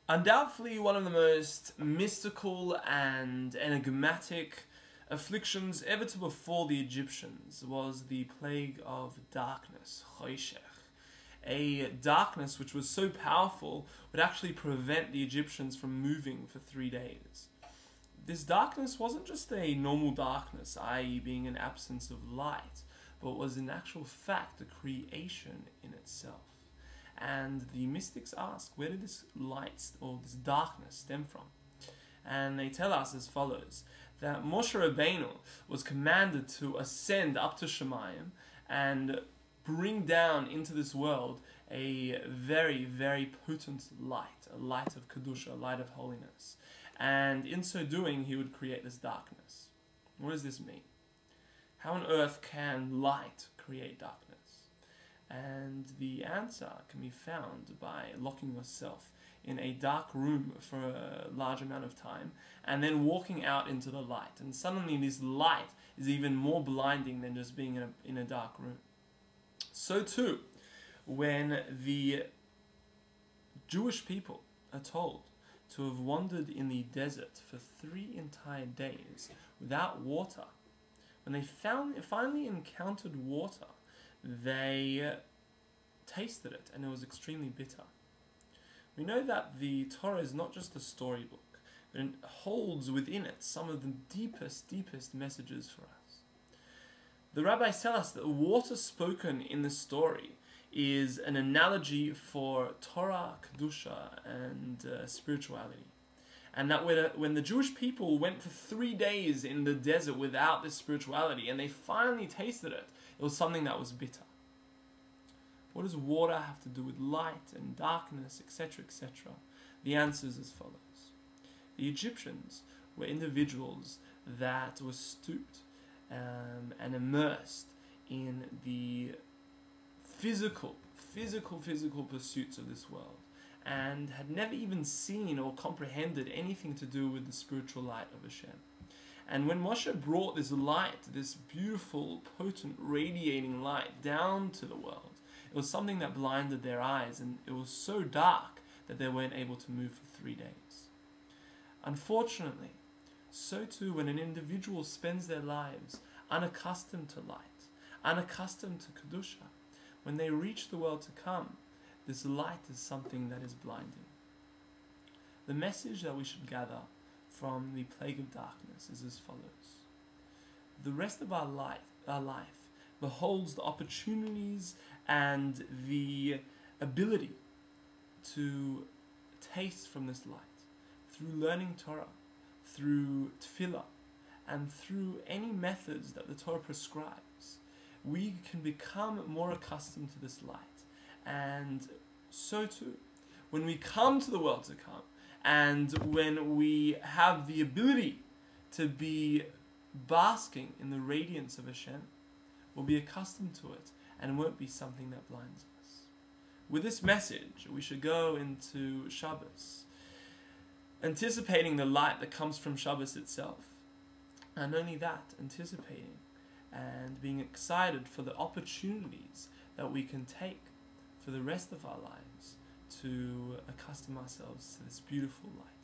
Undoubtedly, one of the most mystical and enigmatic afflictions ever to befall the Egyptians was the plague of darkness, choshech. A darkness which was so powerful would actually prevent the Egyptians from moving for 3 days. This darkness wasn't just a normal darkness, i.e. being an absence of light, but was in actual fact the creation in itself. And the mystics ask, where did this light or this darkness stem from? And they tell us as follows, that Moshe Rabbeinu was commanded to ascend up to Shemayim and bring down into this world a very, very potent light, a light of Kedusha, a light of holiness. And in so doing, he would create this darkness. What does this mean? How on earth can light create darkness? And the answer can be found by locking yourself in a dark room for a large amount of time and then walking out into the light. And suddenly this light is even more blinding than just being in a dark room. So too, when the Jewish people are told to have wandered in the desert for 3 entire days without water, when they finally encountered water, they tasted it and it was extremely bitter. We know that the Torah is not just a storybook, but it holds within it some of the deepest messages for us. The rabbis tell us that the water spoken in the story is an analogy for Torah, Kedusha, and spirituality. And that when the Jewish people went for 3 days in the desert without this spirituality and they finally tasted it, it was something that was bitter. What does water have to do with light and darkness, etc., etc.? The answer is as follows. The Egyptians were individuals that were stooped and immersed in the physical pursuits of this world, and had never even seen or comprehended anything to do with the spiritual light of Hashem. And when Moshe brought this light, this beautiful, potent, radiating light down to the world, it was something that blinded their eyes, and it was so dark that they weren't able to move for 3 days. Unfortunately, so too when an individual spends their lives unaccustomed to light, unaccustomed to Kedusha, when they reach the world to come, this light is something that is blinding. The message that we should gather from the plague of darkness is as follows. The rest of our life beholds the opportunities and the ability to taste from this light through learning Torah, through tefillah, and through any methods that the Torah prescribes. We can become more accustomed to this light. And so too, when we come to the world to come, and when we have the ability to be basking in the radiance of Hashem, we'll be accustomed to it, and it won't be something that blinds us. With this message, we should go into Shabbos, anticipating the light that comes from Shabbos itself. And only that, anticipating and being excited for the opportunities that we can take for the rest of our lives to accustom ourselves to this beautiful light.